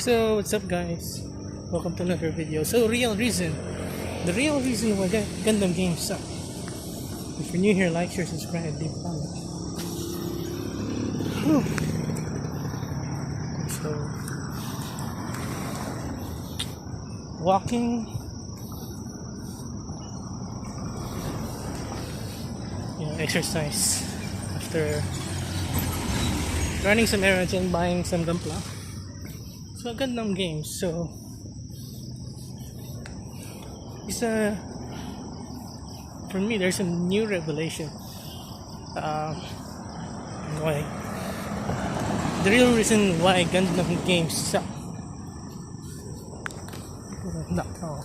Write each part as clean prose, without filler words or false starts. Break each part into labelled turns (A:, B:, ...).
A: So what's up guys, welcome to another video. The real reason why Gundam games suck. If you're new here, like, share, subscribe, leave a comment. So walking, exercise after running some errands and buying some gampla. So Gundam games. So it's for me there's a new revelation. Why the real reason why Gundam games suck. Not all.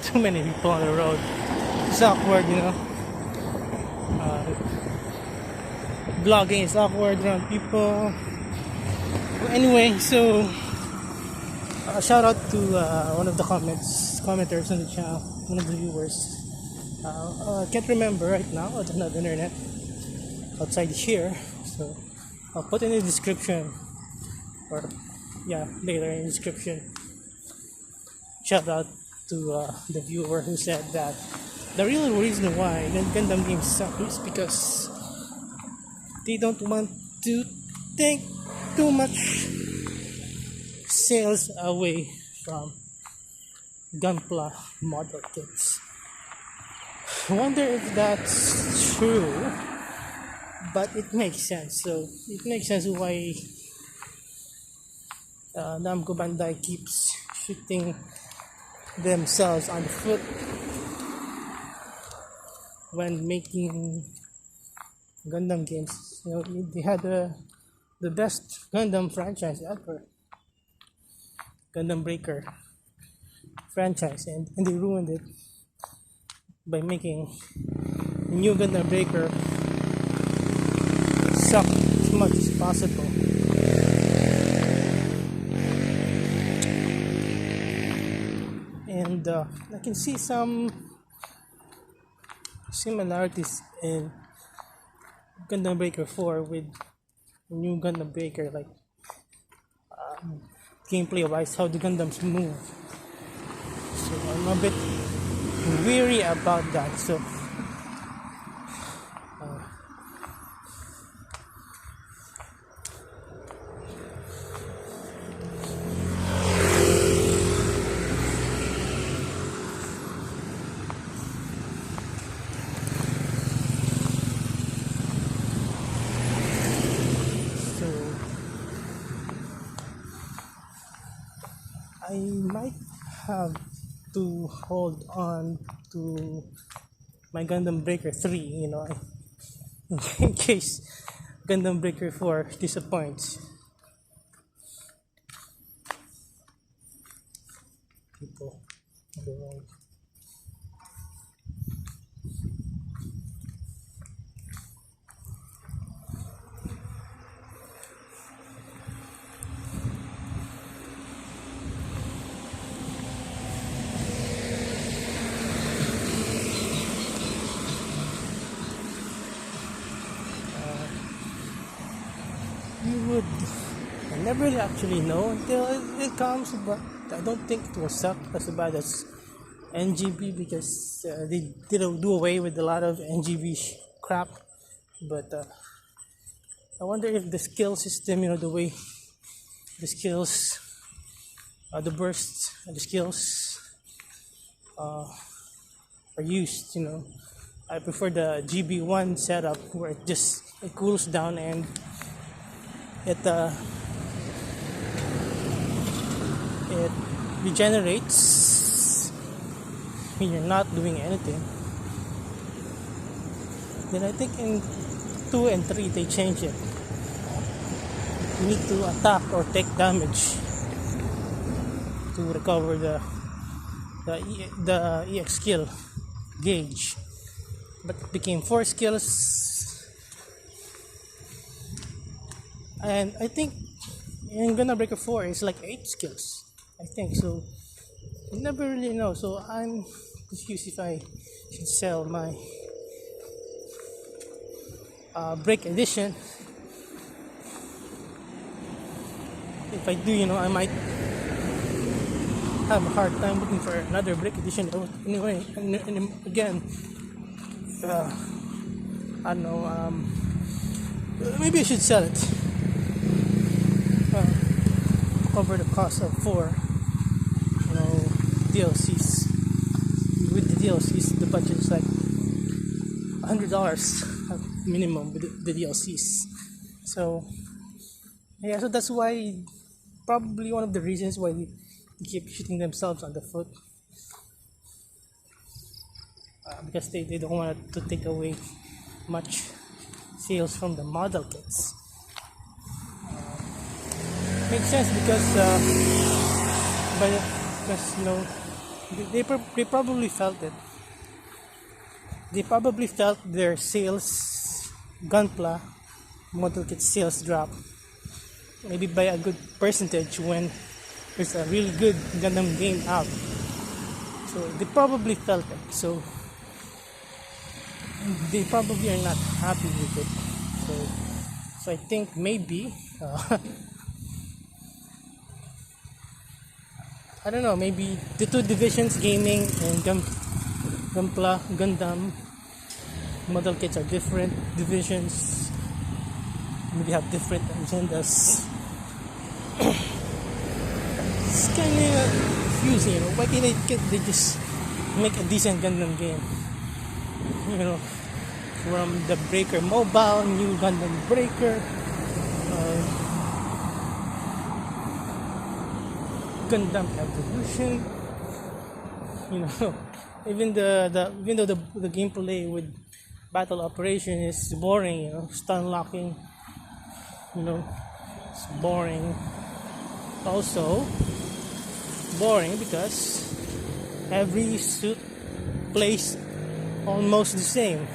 A: Too many people on the road. It's awkward, Vlogging is awkward around people. Anyway, so shout out to one of the commenters on the channel, one of the viewers. I can't remember right now. I don't have internet outside here, so I'll put in the description, or later in the description. Shout out to the viewer who said that the real reason why Gundam games suck is because they don't want to take too much sales away from Gunpla model kits. I wonder if that's true, but it makes sense. So it makes sense why Namco Bandai keeps shooting themselves on the foot when making Gundam games. They had the best Gundam franchise ever, Gundam Breaker franchise, and they ruined it by making new Gundam Breaker suck as much as possible. And I can see some similarities in Gundam Breaker 4 with new Gundam Breaker, like gameplay wise, how the Gundams move. So I'm a bit weary about that. So I might have to hold on to my Gundam Breaker 3, in case Gundam Breaker 4 disappoints. People on the road. I never really actually know until it comes, but I don't think it will suck as bad as NGB, because they did do away with a lot of NGB crap. But I wonder if the skill system, the way the skills, the bursts and the skills are used. I prefer the GB1 setup where it cools down and it regenerates when you're not doing anything. Then I think in 2 and 3 they change it. You need to attack or take damage to recover the EX skill gauge. But it became 4 skills, and I think in Gundam Breaker 4 it's like 8 skills, I think so. You never really know, so I'm confused if I should sell my break edition. If I do, I might have a hard time looking for another break edition. Anyway, and again, I don't know. Maybe I should sell it. Cover the cost of 4, DLCs. With the DLCs, the budget is like $100 minimum with the DLCs. So yeah, so that's why, probably one of the reasons why they keep shooting themselves on the foot, because they don't want to take away much sales from the model kits. Makes sense because they probably felt it. They probably felt their sales, Gunpla model kit sales drop, maybe by a good percentage when there's a really good Gundam game out. So they probably felt it. So they probably are not happy with it. So I think maybe I don't know, maybe the two divisions, gaming and Gundam model kits, are different divisions. Maybe have different agendas. It's kind of confusing, Why can't they just make a decent Gundam game? From the Breaker Mobile, new Gundam Breaker, Gundam Evolution. Even though the gameplay with battle operation is boring, stun locking, it's boring. Also boring because every suit plays almost the same.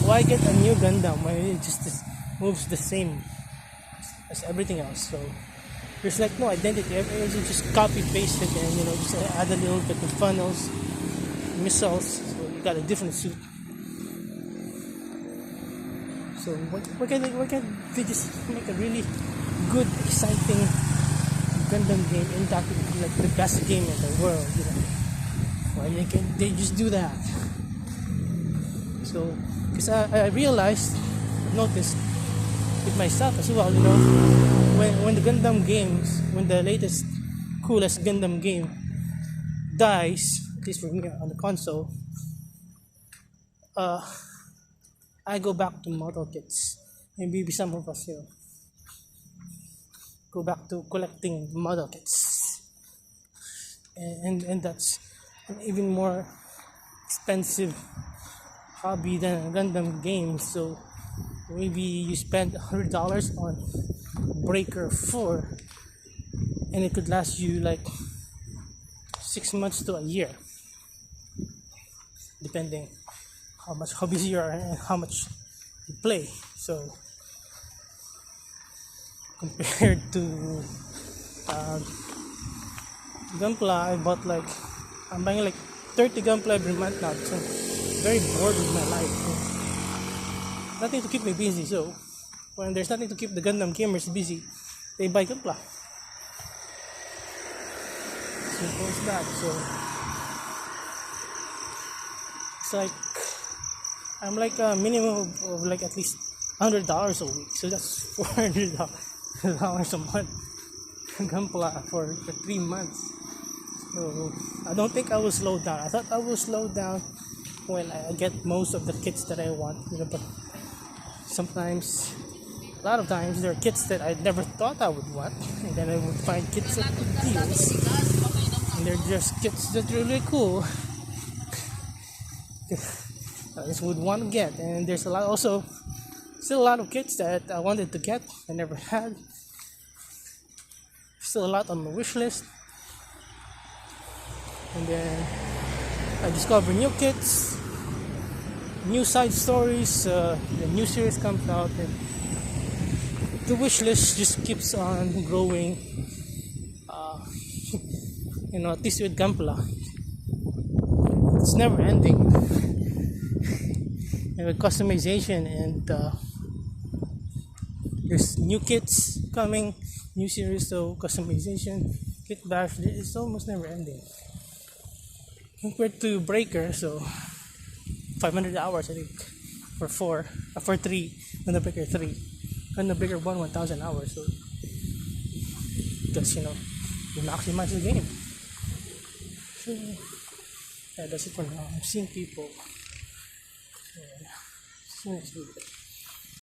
A: Why get a new Gundam when it just moves the same as everything else? So there's like no identity. Everything just copy pasted and just add a little bit of funnels, missiles. So you got a different suit. So why can't they just make a really good, exciting Gundam game and that would be like the best game in the world? Why can't they just do that? So because I realized, noticed with myself as well, when the Gundam games, when the latest coolest Gundam game dies, at least for me on the console, I go back to model kits, and maybe some of us go back to collecting model kits, and that's an even more expensive hobby than a Gundam game. So maybe you spend $100 on Breaker 4 and it could last you like 6 months to a year, depending how busy you are and how much you play. So compared to Gunpla, I'm buying like 30 Gunpla every month now, so very bored with my life. Nothing to keep me busy, so when there's nothing to keep the Gundam gamers busy, they buy Gunpla. Simple as that. So it's like I'm like a minimum of like at least $100 a week, so that's $400 a month. Gunpla for 3 months. So I don't think I will slow down. I thought I will slow down when I get most of the kits that I want, but sometimes, a lot of times, there are kits that I never thought I would want, and then I would find kits at good deals, and they're just kits that are really cool. I just would want to get, and there's still a lot of kits that I wanted to get, I never had. Still a lot on my wish list. And then I discover new kits, new side stories, the new series comes out, and the wish list just keeps on growing. at least with Gampla, it's never ending. And with customization and there's new kits coming, new series, so customization, kit bash, it's almost never ending. Compared to Breaker, so 500 hours I think for 3 on the Breaker 3, on the Breaker 1,000 hours. So because you maximize the game. So yeah, that's it for now. I'm seeing people. So, see you next video.